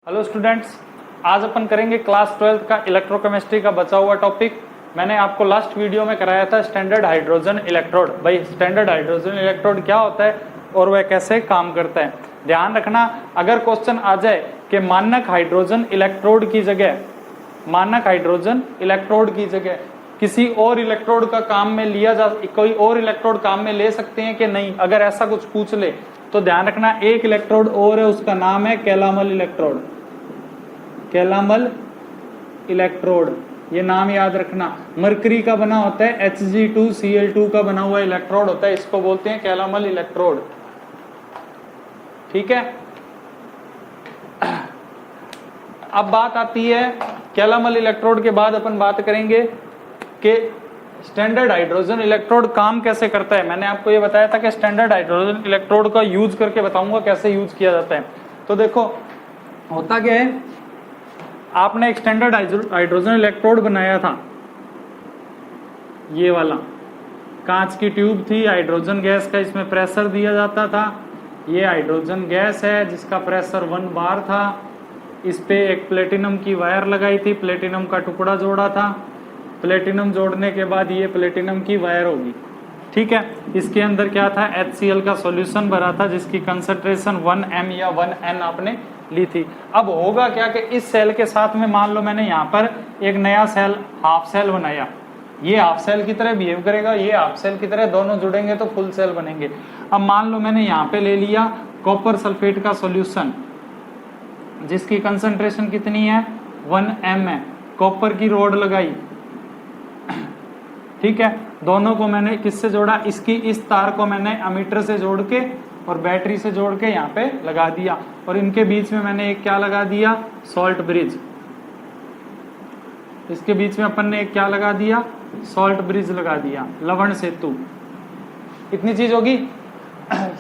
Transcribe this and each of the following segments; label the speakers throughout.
Speaker 1: Hello students, आज अपन करेंगे class 12 का इलेक्ट्रोकेमिस्ट्री का बचा हुआ टॉपिक। मैंने आपको लास्ट वीडियो में कराया था स्टैंडर्ड हाइड्रोजन इलेक्ट्रोड। भाई स्टैंडर्ड हाइड्रोजन इलेक्ट्रोड क्या होता है और वह कैसे काम करता है, ध्यान रखना। अगर क्वेश्चन आ जाए कि मानक हाइड्रोजन इलेक्ट्रोड की जगह किसी और इलेक्ट्रोड का काम में लिया जा, कोई और इलेक्ट्रोड काम में ले सकते हैं कि नहीं, अगर ऐसा कुछ पूछ ले तो ध्यान रखना एक इलेक्ट्रोड और है, उसका नाम है कैलामल इलेक्ट्रोड। कैलामल इलेक्ट्रोड, ये नाम याद रखना। मरकरी का बना होता है Hg2Cl2 का बना हुआ इलेक्ट्रोड होता है, इसको बोलते हैं कैलामल इलेक्ट्रोड। ठीक है, अब बात आती है कैलामल इलेक्ट्रोड के बाद अपन बात करेंगे कि स्टैंडर्ड हाइड्रोजन इलेक्ट्रोड काम कैसे करता है। मैंने आपको ये बताया था कि स्टैंडर्ड हाइड्रोजन इलेक्ट्रोड का यूज करके बताऊंगा कैसे यूज किया जाता है। तो देखो होता क्या है, आपने एक स्टैंडर्ड हाइड्रोजन इलेक्ट्रोड बनाया था, ये वाला कांच की ट्यूब थी, हाइड्रोजन गैस का इसमें प्रेशर दिया जाता था। ये हाइड्रोजन गैस है जिसका प्रेशर 1 बार था। इस पे एक प्लेटिनम की वायर लगाई थी, प्लेटिनम का टुकड़ा जोड़ा था। प्लेटिनम जोड़ने के बाद ये प्लेटिनम की वायर होगी। ठीक है, इसके अंदर क्या था, HCl का सॉल्यूशन भरा था जिसकी कंसंट्रेशन 1m या 1n आपने ली थी। अब होगा क्या कि इस सेल के साथ में मान लो मैंने यहाँ पर एक नया सेल हाफ सेल बनाया, ये हाफ सेल की तरह बिहेव करेगा, ये हाफ सेल की तरह, दोनों जुड़ेंगे तो फुल सेल बनेंगे। अब मान लो मैंने यहाँ पे ले लिया कॉपर सल्फेट का सॉल्यूशन जिसकी कंसंट्रेशन कितनी है, 1m है। कॉपर की रोड लगाई, ठीक है, दोनों को मैंने किससे जोड़ा, इसकी इस तार को मैंने अमीटर से जोड़ के और बैटरी से जोड़ के यहाँ पे लगा दिया, और इनके बीच में मैंने एक क्या लगा दिया, सॉल्ट ब्रिज। इसके बीच में अपन ने एक क्या लगा दिया, सॉल्ट ब्रिज लगा दिया, लवण सेतु। इतनी चीज होगी,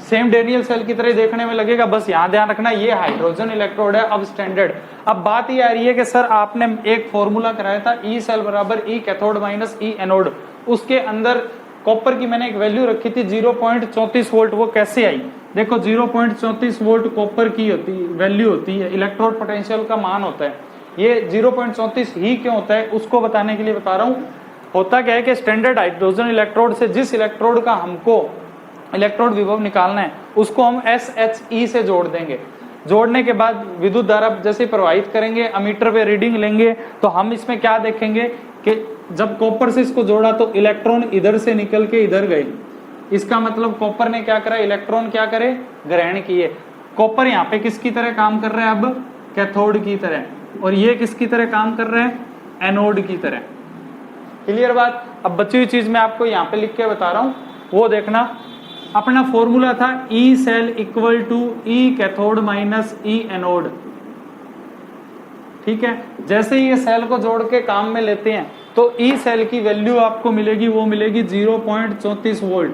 Speaker 1: सेम डेनियल सेल की तरह देखने में लगेगा। बस यहाँ ध्यान रखना ये हाइड्रोजन इलेक्ट्रोड है। अब स्टैंडर्ड, अब बात ये आ रही है कि सर आपने एक फॉर्मूला कराया था ई सेल बराबर ई कैथोड माइनस ई एनोड, उसके अंदर कॉपर की मैंने एक वैल्यू रखी थी 0.34 वोल्ट, वो कैसे आई। देखो 0.34 वोल्ट कॉपर की वैल्यू होती है, इलेक्ट्रोड पोटेंशियल का मान होता है। ये 0.34 ही क्यों होता है उसको बताने के लिए बता रहा हूँ। होता क्या है कि स्टैंडर्ड हाइड्रोजन इलेक्ट्रोड से जिस इलेक्ट्रोड का हमको इलेक्ट्रोड विभव निकालना है उसको हम SHE से जोड़ देंगे। जोड़ने के बाद विद्युत धारा जैसे प्रवाहित करेंगे, अमीटर पे रीडिंग लेंगे, तो हम इसमें क्या देखेंगे कि जब कॉपर से इसको जोड़ा तो इलेक्ट्रॉन इधर से निकल के इधर गए। इसका मतलब कॉपर ने क्या करा, इलेक्ट्रॉन क्या करे, ग्रहण किए। कॉपर यहाँ पे किसकी तरह काम कर रहा है, अब कैथोड की तरह, और ये किसकी तरह काम कर रहे हैं, एनोड की तरह। क्लियर बात। अब बची हुई चीज मैं आपको यहाँ पे लिख के बता रहा हूँ, वो देखना। अपना फॉर्मूला था E cell equal to E cathode minus E anode. ठीक है, जैसे ही ये सेल को जोड़ के काम में लेते हैं तो ई सेल की वैल्यू आपको मिलेगी, वो मिलेगी 0.34 वोल्ट।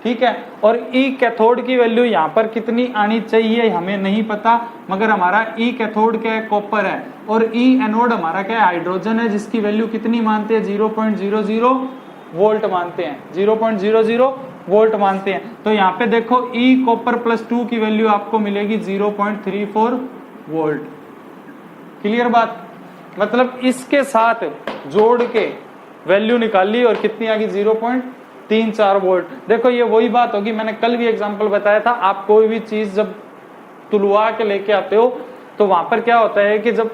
Speaker 1: ठीक है, और ई कैथोड की वैल्यू यहाँ पर कितनी आनी चाहिए हमें नहीं पता, मगर हमारा ई कैथोड क्या है, कॉपर है, और ई एनोड हमारा क्या है, हाइड्रोजन है, जिसकी वैल्यू कितनी मानते हैं, 0.00 वोल्ट मानते हैं, 0.00 वोल्ट मानते हैं। तो यहाँ पे देखो ई कॉपर प्लस 2 की वैल्यू आपको मिलेगी 0.34 वोल्ट। क्लियर बात, मतलब इसके साथ जोड़ के वैल्यू निकाल ली और कितनी आ गई, 0.34 वोल्ट। देखो ये वही बात होगी, मैंने कल भी एग्जांपल बताया था। आप कोई भी चीज जब तुलवा के लेके आते हो तो वहां पर क्या होता है कि जब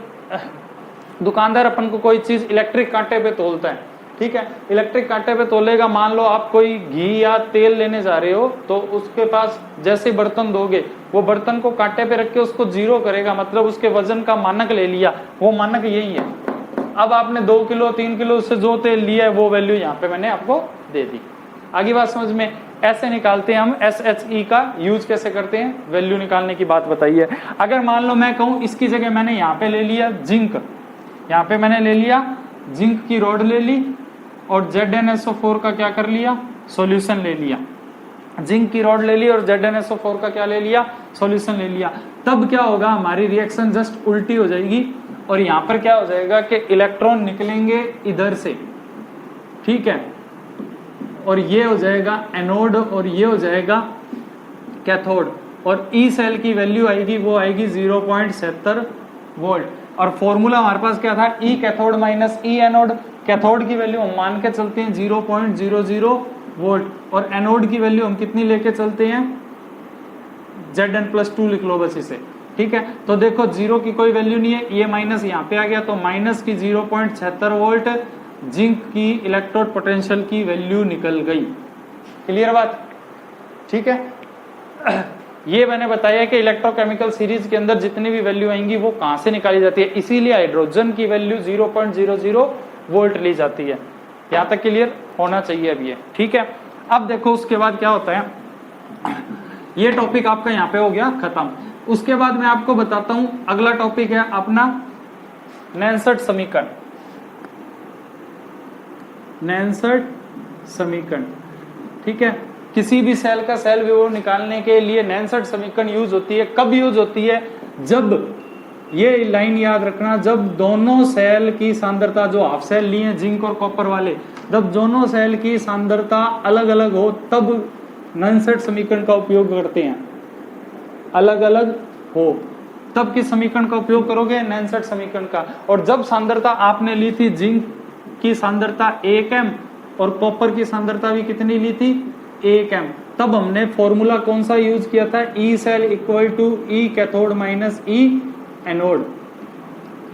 Speaker 1: दुकानदार अपन को कोई चीज इलेक्ट्रिक कांटे पे तोलता है, ठीक है, इलेक्ट्रिक कांटे पे तोलेगा। मान लो आप कोई घी या तेल लेने जा रहे हो तो उसके पास जैसे बर्तन दोगे, वो बर्तन को कांटे पे रख के उसको जीरो करेगा, मतलब उसके वजन का मानक ले लिया, वो मानक यही है। अब आपने 2 किलो 3 किलो से जो तेल लिया है वो वैल्यू यहाँ पे मैंने आपको दे दी। आगे बात समझ में, ऐसे निकालते हैं हम SHE का यूज कैसे करते हैं, वैल्यू निकालने की बात बताइए। अगर मान लो मैं कहूँ इसकी जगह मैंने यहाँ पे ले लिया जिंक, यहाँ पे मैंने ले लिया जिंक की रॉड ले ली और ZnSO4 का क्या कर लिया, सॉल्यूशन ले लिया। जिंक की रॉड ले ली और ZnSO4 का क्या ले लिया, सॉल्यूशन ले लिया। तब क्या होगा, हमारी रिएक्शन जस्ट उल्टी हो जाएगी, और यहाँ पर क्या हो जाएगा कि इलेक्ट्रॉन निकलेंगे इधर से, ठीक है, और ये हो जाएगा एनोड और ये हो जाएगा कैथोड, और ई सेल की वैल्यू आएगी, वो आएगी 0.70 वोल्ट। और फॉर्मूला हमारे पास क्या था, ई cathode minus E anode. Cathode की वैल्यू हम मान के चलते हैं 0.00 वोल्ट और एनोड की वैल्यू हम कितनी लेके चलते हैं, Zn+2 लिख लो बस इसे, ठीक है। तो देखो जीरो की कोई वैल्यू नहीं है, ये माइनस यहाँ पे आ गया तो माइनस की 0.76 वोल्ट जिंक की इलेक्ट्रोड पोटेंशियल की वैल्यू निकल गई। क्लियर बात, ठीक है। ये मैंने बताया कि इलेक्ट्रोकेमिकल सीरीज के अंदर जितनी भी वैल्यू आएंगी वो कहां से निकाली जाती है, इसीलिए हाइड्रोजन की वैल्यू 0.00 वोल्ट ली जाती है। यहां तक क्लियर होना चाहिए अब ये, ठीक है। अब देखो उसके बाद क्या होता है, ये टॉपिक आपका यहाँ पे हो गया खत्म। उसके बाद मैं आपको बताता हूं अगला टॉपिक है अपना नैनसर्ट समीकरण। नैनसर्ट समीकरण, ठीक है। किसी भी सेल का सेल विवरण निकालने के लिए नैनसर्ट समीकरण यूज होती है। कब यूज होती है, जब, ये लाइन याद रखना, जब दोनों सेल की सांद्रता, जो हाफ सेल लिए जिंक और कॉपर वाले, जब दोनों सेल की सांद्रता अलग अलग हो तब नैनसर्ट समीकरण का उपयोग करते हैं। अलग अलग हो तब किस समीकरण का उपयोग करोगे, नैनसर्ट समीकरण का। और जब सांद्रता आपने ली थी, जिंक की सांद्रता 1 m और कॉपर की सांद्रता भी कितनी ली थी, 1 m, तब हमने फॉर्मूला कौन सा यूज किया था, E cell equal to E cathode minus E anode.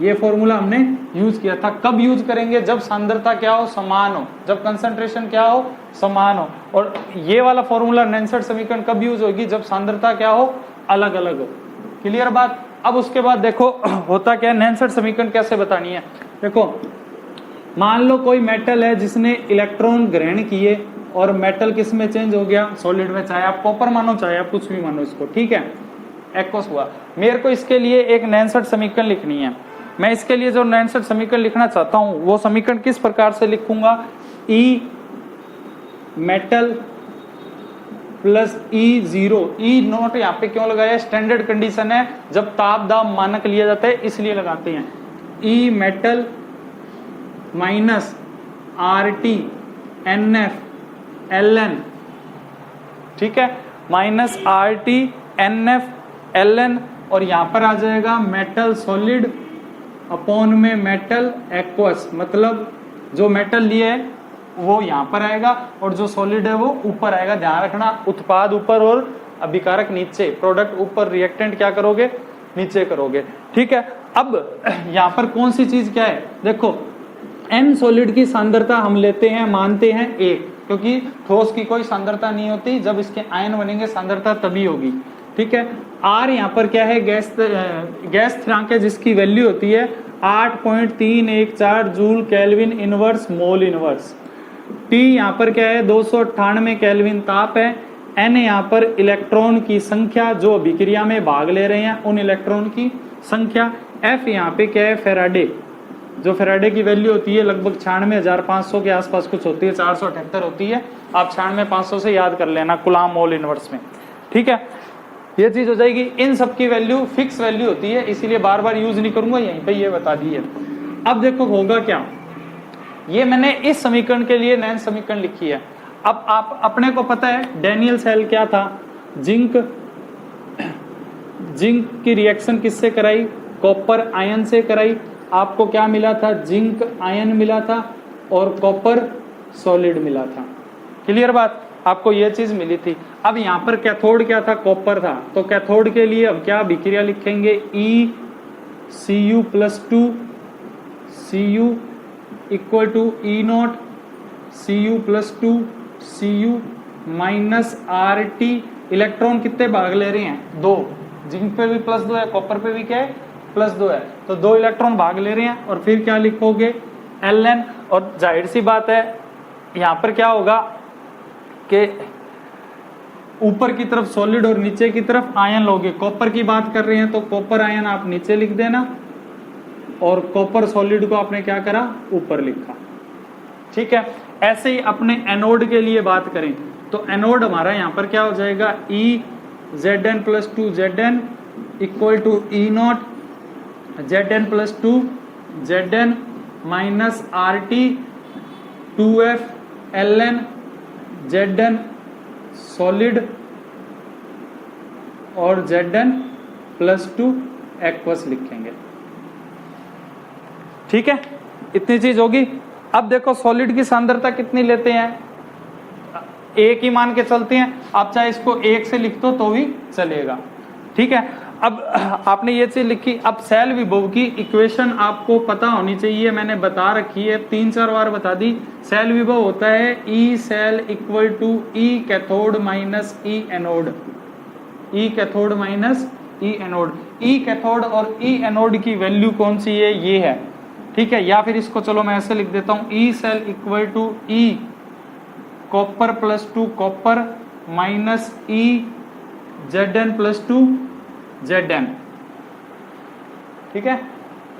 Speaker 1: ये फॉर्मूला हमने यूज किया था। कब यूज करेंगे, जब सांद्रता क्या हो, समान हो, जब कंसंट्रेशन क्या हो, समान हो। और ये वाला फॉर्मूला नैनसर्ट समीकरण कब यूज होगी, जब सांद्रता क्या हो, अलग अलग हो। क्लियर बात। अब उसके बाद देखो होता क्या है, नैनसर्ट समीकरण कैसे बतानी है। देखो मान लो कोई मेटल है जिसने इलेक्ट्रॉन ग्रहण किए और मेटल किस में चेंज हो गया, सॉलिड में, चाहे आप कॉपर मानो चाहे आप कुछ भी मानो इसको, ठीक है, एक्वस हुआ। मेरे को इसके लिए एक नैनसर्ट समीकरण लिखनी है। मैं इसके लिए जो नैनसर्ट समीकरण लिखना चाहता हूं वो समीकरण किस प्रकार से लिखूंगा, ई मेटल प्लस ई जीरो। ई नोट यहाँ पे क्यों लगाया, स्टैंडर्ड कंडीशन है, जब ताप दाब मानक लिया जाता है इसलिए लगाते हैं। E metal minus R T N F L N, ठीक है, minus R T N F L N, और यहां पर आ जाएगा मेटल सॉलिड अपॉन में मेटल एक्वस। मतलब जो मेटल लिए है वो यहां पर आएगा और जो सॉलिड है वो ऊपर आएगा। ध्यान रखना, उत्पाद ऊपर और अभिकारक नीचे, प्रोडक्ट ऊपर, रिएक्टेंट क्या करोगे, नीचे करोगे, ठीक है। अब यहां पर कौन सी चीज क्या है, देखो एन सॉलिड की सांद्रता हम लेते हैं, मानते हैं 1, क्योंकि ठोस की कोई सांद्रता नहीं होती, जब इसके आयन बनेंगे सांद्रता तभी होगी, ठीक है। आर यहाँ पर क्या है, गैस स्थिरांक है जिसकी वैल्यू होती है 8.314 joule kelvin inverse mole inverse. T यहाँ पर क्या है, 298 केल्विन ताप है। एन यहाँ पर इलेक्ट्रॉन की संख्या जो अभिक्रिया में भाग ले रहे हैं उन इलेक्ट्रॉन की संख्या। एफ यहाँ पे क्या है, फेराडे, जो फेराडे की वैल्यू होती है लगभग 96,500 के आसपास कुछ होती है, 478 होती है, आप 96,500 से याद कर लेना कुलाम मोल इनवर्स में, ठीक है। ये चीज हो जाएगी। इन सब की वैल्यू फिक्स वैल्यू होती है, इसीलिए बार बार यूज नहीं करूंगा, यहीं पे ये बता दी है। अब देखो होगा क्या, ये मैंने इस समीकरण के लिए नैन समीकरण लिखी है। अब आप अपने को पता है डैनियल सेल क्या था, जिंक की रिएक्शन किससे कराई, कॉपर आयन से कराई। आपको क्या मिला था, जिंक आयन मिला था और कॉपर सॉलिड मिला था। क्लियर बात, आपको यह चीज मिली थी। अब यहां पर कैथोड क्या था, कॉपर था, तो कैथोड के लिए अब क्या अभिक्रिया लिखेंगे, E Cu+2 Cu equal to E naught Cu+2 Cu minus R T. Electron कितने भाग ले रहे हैं, 2, जिंक पे भी +2 है, कॉपर पे भी क्या है, +2 है, तो 2 इलेक्ट्रॉन भाग ले रहे हैं। और फिर क्या लिखोगे, Ln। और जाहिर सी बात है यहां पर क्या होगा कि ऊपर की तरफ सॉलिड और नीचे की तरफ आयन लोगे। कॉपर की बात कर रहे हैं तो कॉपर आयन आप नीचे लिख देना और कॉपर सॉलिड को आपने क्या करा, ऊपर लिखा, ठीक है। ऐसे ही अपने एनोड के लिए बात करें तो एनोड हमारा यहां पर क्या हो जाएगा, Zn+2 Zn equal to E naught Zn+2 Zn minus R T 2f Ln Zn solid और Zn+2 एक्वस लिखेंगे, ठीक है, इतनी चीज होगी। अब देखो सॉलिड की सांद्रता कितनी लेते हैं, एक ही मान के चलते हैं, आप चाहे इसको एक से लिख दो तो भी चलेगा। ठीक है, अब आपने ये चीज लिखी। अब सेल विभव की इक्वेशन आपको पता होनी चाहिए, मैंने बता रखी है, 3-4 बार बता दी। सेल विभव होता है E cell equal to E cathode minus E anode, E cathode minus E anode. E cathode और ई एनोड की वैल्यू कौन सी है, ये है। ठीक है, या फिर इसको चलो मैं ऐसे लिख देता हूं, E cell equal to E copper plus two copper minus E Zn plus two Zn। ठीक है,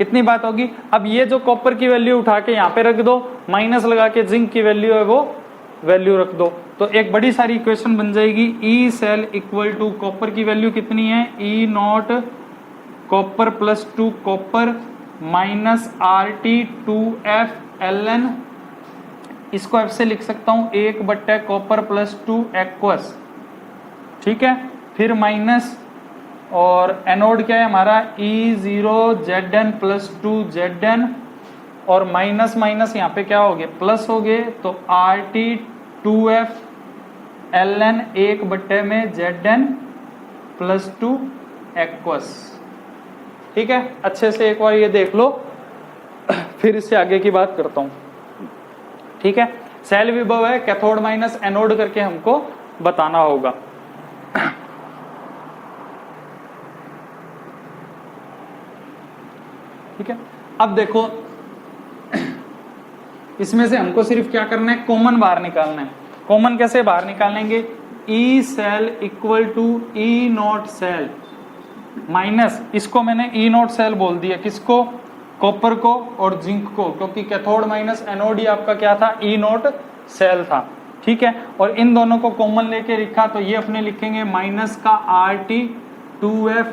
Speaker 1: इतनी बात होगी। अब ये जो कॉपर की वैल्यू उठा के यहाँ पे रख दो, माइनस लगा के जिंक की वैल्यू है वो वैल्यू रख दो, तो एक बड़ी सारी इक्वेशन बन जाएगी। E cell equal to copper की वैल्यू कितनी है, E not copper plus two copper minus Rt2F इसको एफ से लिख सकता हूं 1 कॉपर प्लस 2 एक्वस। ठीक है, फिर माइनस, और एनोड क्या है हमारा E0Zn प्लस 2 Zn, और माइनस माइनस यहाँ पे क्या हो गए, प्लस हो गए, तो Rt2F Ln 1 Zn plus 2 aqueous. ठीक है, अच्छे से एक बार ये देख लो, फिर इससे आगे की बात करता हूं। ठीक है, सेल विभव है, कैथोड माइनस एनोड करके हमको बताना होगा। ठीक है, अब देखो इसमें से हमको सिर्फ क्या करना है, कॉमन बाहर निकालना है। कॉमन कैसे बाहर निकालेंगे, E cell equal to E naught cell minus, इसको मैंने ई नॉट सेल बोल दिया, किसको, कॉपर को और जिंक को, क्योंकि कैथोड माइनस एनोड ही आपका क्या था, ई नॉट सेल था। ठीक है, और इन दोनों को कॉमन लेके लिखा, तो ये अपने लिखेंगे माइनस का Rt2F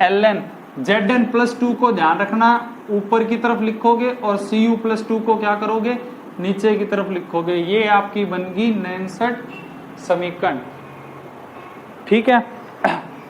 Speaker 1: Ln Zn प्लस 2 को ध्यान रखना ऊपर की तरफ लिखोगे, और Cu प्लस 2 को क्या करोगे, नीचे की तरफ लिखोगे। ये आपकी बनगी नैनसेट समीकरण। ठीक है,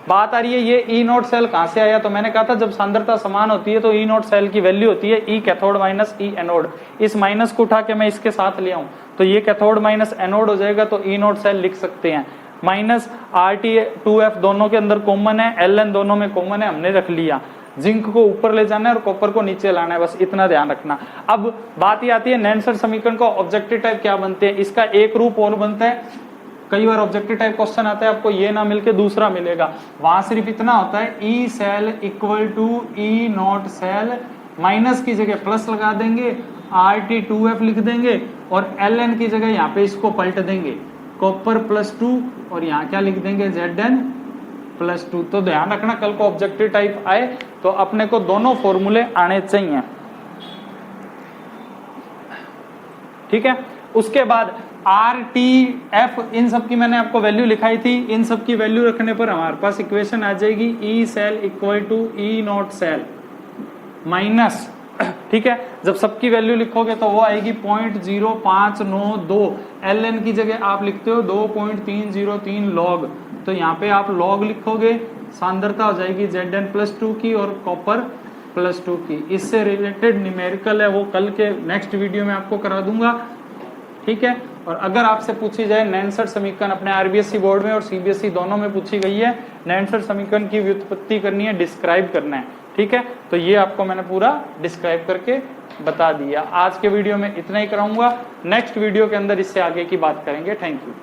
Speaker 1: बात आ रही है ये ई नॉट सेल कहां से आया, तो मैंने कहा था जब सांद्रता समान होती है तो ई नॉट सेल की वैल्यू होती है ई कैथोड माइनस ई एनोड। इस माइनस को उठा के मैं इसके साथ ले आऊं तो ये कैथोड माइनस एनोड हो जाएगा, तो ई नॉट सेल लिख सकते हैं। माइनस Rt2F दोनों के अंदर कॉमन है, Ln दोनों में कॉमन है, हमने रख लिया। जिंक को ऊपर ले जाना है और कॉपर को नीचे लाना है, बस इतना ध्यान रखना। अब बात ये आती है नैनसेट समीकरण को ऑब्जेक्टिव टाइप क्या बनते हैं, इसका एक रूप और बनता है। कई बार ऑब्जेक्टिव टाइप क्वेश्चन आता है, आपको ये ना मिलके दूसरा मिलेगा, वहां सिर्फ इतना होता है E cell equal to E naught cell, minus की जगह प्लस लगा देंगे, Rt2F लिख देंगे, और Ln की जगह यहाँ पे इसको पलट देंगे, कॉपर प्लस 2, और यहाँ क्या लिख देंगे, Zn प्लस 2। तो ध्यान रखना कल को ऑब्जेक्टिव टाइप आए तो अपने को दोनों फॉर्मूले आने चाहिए। ठीक है, उसके बाद Rtf, इन सब की मैंने आपको वैल्यू लिखाई थी, इन सब की वैल्यू रखने पर हमारे पास इक्वेशन आ जाएगी E cell equal to E naught cell minus. ठीक है, जब सबकी वैल्यू लिखोगे तो वो आएगी 0.0592, Ln की जगह आप लिखते हो 2.303 लॉग, तो यहाँ पे आप लॉग लिखोगे, सांद्रता हो जाएगी Zn प्लस 2 की और कॉपर प्लस 2 की। इससे रिलेटेड न्यूमेरिकल है वो कल के नेक्स्ट वीडियो में आपको करा दूंगा। ठीक है, और अगर आपसे पूछी जाए नैनसेट समीकरण, अपने आरबीएसई बोर्ड में और सीबीएसई दोनों में पूछी गई है, नैनसेट समीकरण की व्युत्पत्ति करनी है, डिस्क्राइब करना है। ठीक है, तो ये आपको मैंने पूरा डिस्क्राइब करके बता दिया। आज के वीडियो में इतना ही कराऊंगा, नेक्स्ट वीडियो के अंदर इससे आगे की बात करेंगे। Thank you.